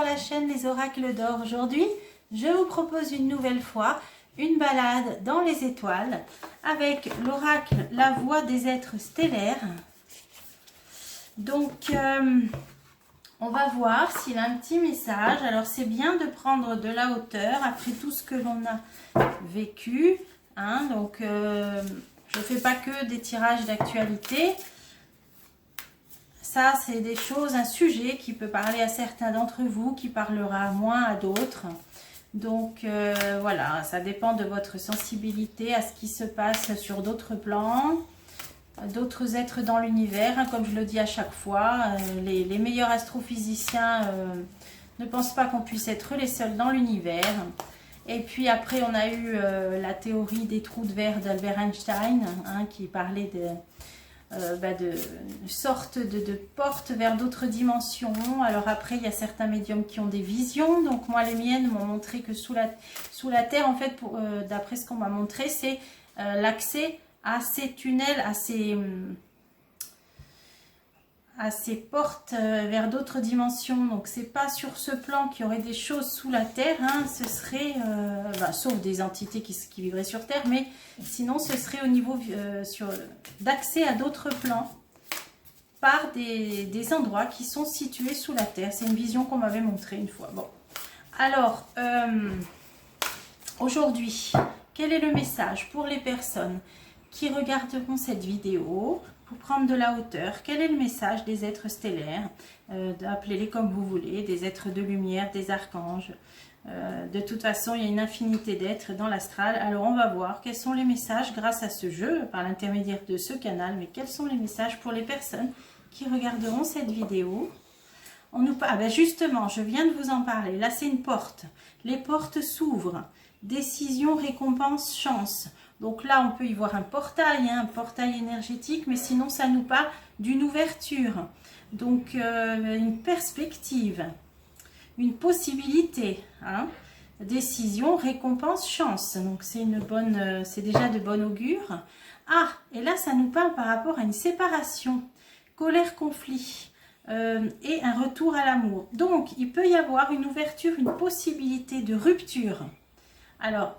la chaîne Les Oracles d'Or. Aujourd'hui, je vous propose une nouvelle fois une balade dans les étoiles avec l'oracle La Voix des êtres stellaires. Donc, on va voir s'il a un petit message. Alors, c'est bien de prendre de la hauteur après tout ce que l'on a vécu. Donc, je ne fais pas que des tirages d'actualité. Ça, c'est des choses, un sujet qui peut parler à certains d'entre vous, qui parlera moins à d'autres. Donc, voilà, ça dépend de votre sensibilité à ce qui se passe sur d'autres plans, d'autres êtres dans l'univers. Comme je le dis à chaque fois, les meilleurs astrophysiciens ne pensent pas qu'on puisse être les seuls dans l'univers. Et puis après, on a eu la théorie des trous de verre d'Albert Einstein, qui parlait de sorte de porte vers d'autres dimensions. Alors après, il y a certains médiums qui ont des visions. Donc moi, les miennes m'ont montré que sous la terre, en fait, d'après ce qu'on m'a montré, c'est l'accès à ces tunnels, à ces portes vers d'autres dimensions. Donc c'est pas sur ce plan qu'il y aurait des choses sous la terre, ce serait sauf des entités qui vivraient sur terre, mais sinon ce serait au niveau d'accès à d'autres plans par des endroits qui sont situés sous la terre. C'est une vision qu'on m'avait montrée une fois. Bon, alors aujourd'hui, quel est le message pour les personnes qui regarderont cette vidéo pour prendre de la hauteur? Quel est le message des êtres stellaires? Appelez-les comme vous voulez, des êtres de lumière, des archanges. De toute façon, il y a une infinité d'êtres dans l'astral. Alors, on va voir quels sont les messages grâce à ce jeu, par l'intermédiaire de ce canal. Mais quels sont les messages pour les personnes qui regarderont cette vidéo? Justement, je viens de vous en parler. Là, c'est une porte. Les portes s'ouvrent. Décision, récompense, chance. Donc là, on peut y voir un portail énergétique, mais sinon, ça nous parle d'une ouverture. Donc, une perspective, une possibilité. Décision, récompense, chance. Donc, c'est déjà de bon augure. Et là, ça nous parle par rapport à une séparation, colère, conflit et un retour à l'amour. Donc, il peut y avoir une ouverture, une possibilité de rupture. Alors,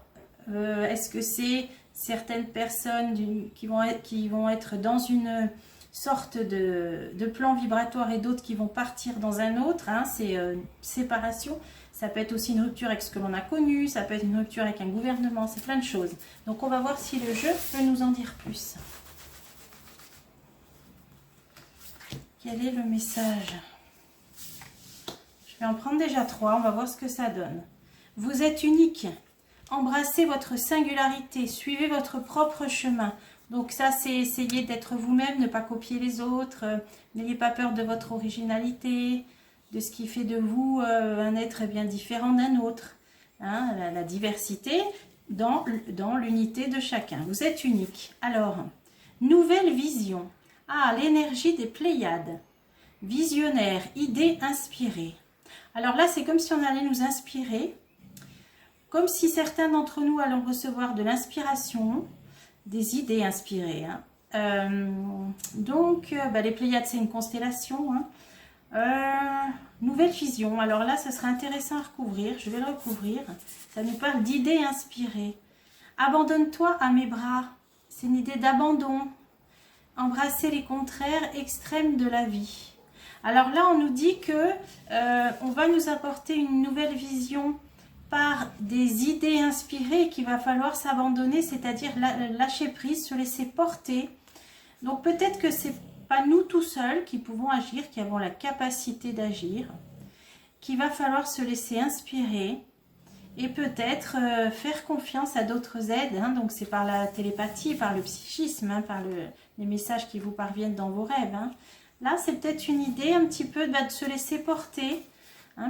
est-ce que c'est certaines personnes qui vont être dans une sorte de plan vibratoire et d'autres qui vont partir dans un autre, c'est une séparation. Ça peut être aussi une rupture avec ce que l'on a connu, ça peut être une rupture avec un gouvernement, c'est plein de choses. Donc on va voir si le jeu peut nous en dire plus. Quel est le message? Je vais en prendre déjà 3, on va voir ce que ça donne. Vous êtes unique. Embrassez votre singularité, suivez votre propre chemin. Donc ça, c'est essayer d'être vous-même, ne pas copier les autres. N'ayez pas peur de votre originalité, de ce qui fait de vous un être bien différent d'un autre. La diversité dans l'unité de chacun. Vous êtes unique. Alors, nouvelle vision. L'énergie des Pléiades. Visionnaire, idée inspirée. Alors là, c'est comme si on allait nous inspirer. Comme si certains d'entre nous allons recevoir de l'inspiration, des idées inspirées. Donc, les Pléiades, c'est une constellation. Nouvelle vision. Alors là, ce sera intéressant à recouvrir. Je vais le recouvrir. Ça nous parle d'idées inspirées. Abandonne-toi à mes bras. C'est une idée d'abandon. Embrasser les contraires extrêmes de la vie. Alors là, on nous dit que on va nous apporter une nouvelle vision par des idées inspirées qu'il va falloir s'abandonner, c'est-à-dire lâcher prise, se laisser porter. Donc peut-être que c'est pas nous tout seuls qui pouvons agir, qui avons la capacité d'agir, qu'il va falloir se laisser inspirer et peut-être faire confiance à d'autres aides. Donc c'est par la télépathie, par le psychisme, par les messages qui vous parviennent dans vos rêves. Là, c'est peut-être une idée un petit peu de se laisser porter,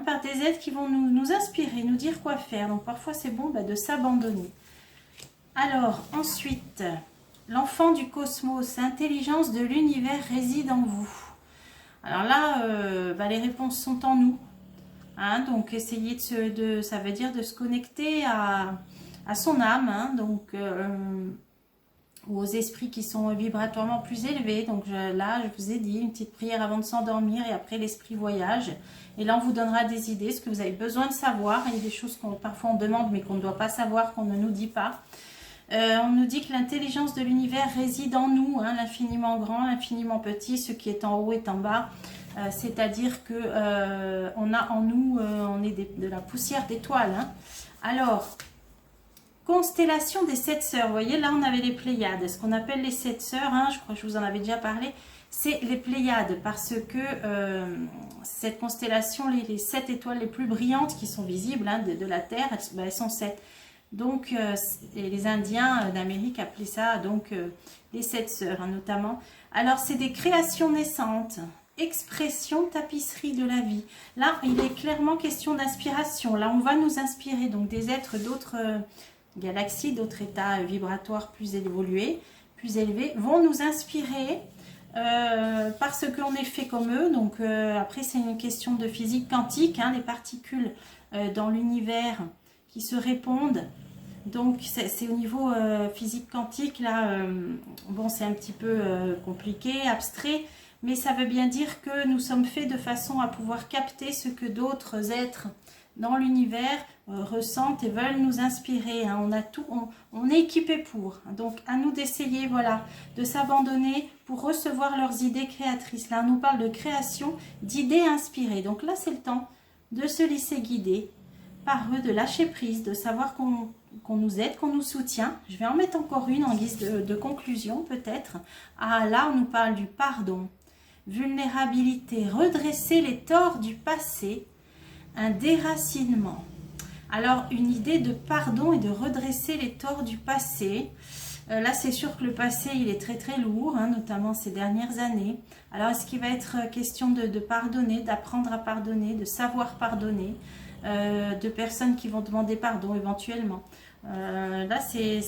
par des êtres qui vont nous inspirer, nous dire quoi faire. Donc parfois c'est bon de s'abandonner. Alors ensuite, l'enfant du cosmos, intelligence de l'univers réside en vous. Alors là, les réponses sont en nous. Donc essayer ça veut dire de se connecter à son âme. Donc ou aux esprits qui sont vibratoirement plus élevés. Donc là, je vous ai dit, une petite prière avant de s'endormir et après l'esprit voyage. Et là, on vous donnera des idées, ce que vous avez besoin de savoir. Il y a des choses qu'on parfois on demande, mais qu'on ne doit pas savoir, qu'on ne nous dit pas. On nous dit que l'intelligence de l'univers réside en nous, hein, l'infiniment grand, l'infiniment petit, ce qui est en haut est en bas. C'est-à-dire que on a en nous, on est de la poussière d'étoiles. Hein. Alors, constellation des 7 sœurs. Vous voyez, là, on avait les Pléiades. Ce qu'on appelle les 7 sœurs, hein, je crois que je vous en avais déjà parlé, c'est les Pléiades, parce que cette constellation, les 7 étoiles les plus brillantes qui sont visibles hein, de la Terre, elles sont 7. Donc, et les Indiens d'Amérique appelaient ça donc les 7 sœurs, hein, notamment. Alors, c'est des créations naissantes, expression, tapisserie de la vie. Là, il est clairement question d'inspiration. Là, on va nous inspirer, donc des êtres d'autres galaxies, d'autres états vibratoires plus évolués, plus élevés, vont nous inspirer parce qu'on est fait comme eux. Donc, après, c'est une question de physique quantique, hein, des particules dans l'univers qui se répondent. Donc c'est au niveau physique quantique, là, bon c'est un petit peu compliqué, abstrait, mais ça veut bien dire que nous sommes faits de façon à pouvoir capter ce que d'autres êtres dans l'univers ressentent et veulent nous inspirer. Hein. On a tout, on est équipé pour. Donc à nous d'essayer, voilà, de s'abandonner pour recevoir leurs idées créatrices. Là on nous parle de création, d'idées inspirées. Donc là c'est le temps de se laisser guider par eux, de lâcher prise, de savoir qu'on nous aide, qu'on nous soutient. Je vais en mettre encore une en guise de conclusion peut-être. Ah là, on nous parle du pardon, vulnérabilité, redresser les torts du passé, un déracinement. Alors, une idée de pardon et de redresser les torts du passé. Là, c'est sûr que le passé, il est très très lourd, hein, notamment ces dernières années. Alors, est-ce qu'il va être question de pardonner, d'apprendre à pardonner, de savoir pardonner, de personnes qui vont demander pardon éventuellement. Là c'est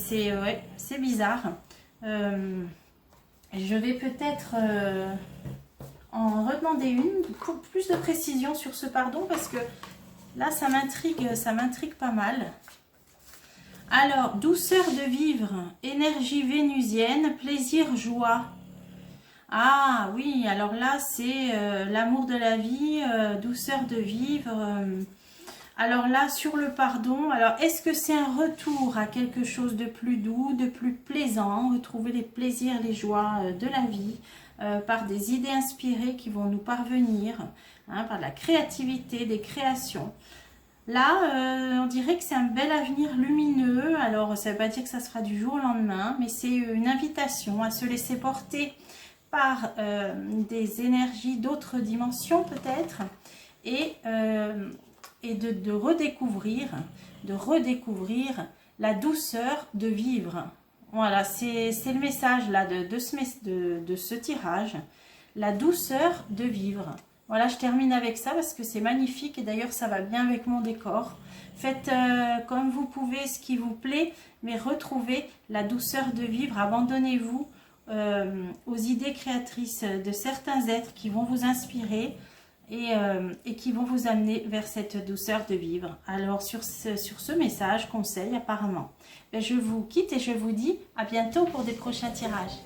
bizarre. Je vais peut-être en redemander une pour plus de précision sur ce pardon, parce que là ça m'intrigue pas mal. Alors, douceur de vivre, énergie vénusienne, plaisir, joie. Ah oui, alors là c'est l'amour de la vie, douceur de vivre. Alors là, sur le pardon, alors est-ce que c'est un retour à quelque chose de plus doux, de plus plaisant, retrouver les plaisirs, les joies de la vie, par des idées inspirées qui vont nous parvenir, hein, par la créativité, des créations. Là, on dirait que c'est un bel avenir lumineux. Alors, ça ne veut pas dire que ça sera du jour au lendemain, mais c'est une invitation à se laisser porter par des énergies d'autres dimensions peut-être, et de redécouvrir la douceur de vivre. Voilà, c'est le message là de ce tirage, la douceur de vivre. Voilà, je termine avec ça parce que c'est magnifique et d'ailleurs ça va bien avec mon décor. Faites comme vous pouvez, ce qui vous plaît, mais retrouvez la douceur de vivre. Abandonnez-vous aux idées créatrices de certains êtres qui vont vous inspirer et qui vont vous amener vers cette douceur de vivre. Alors sur ce message, conseil apparemment, je vous quitte et je vous dis à bientôt pour des prochains tirages.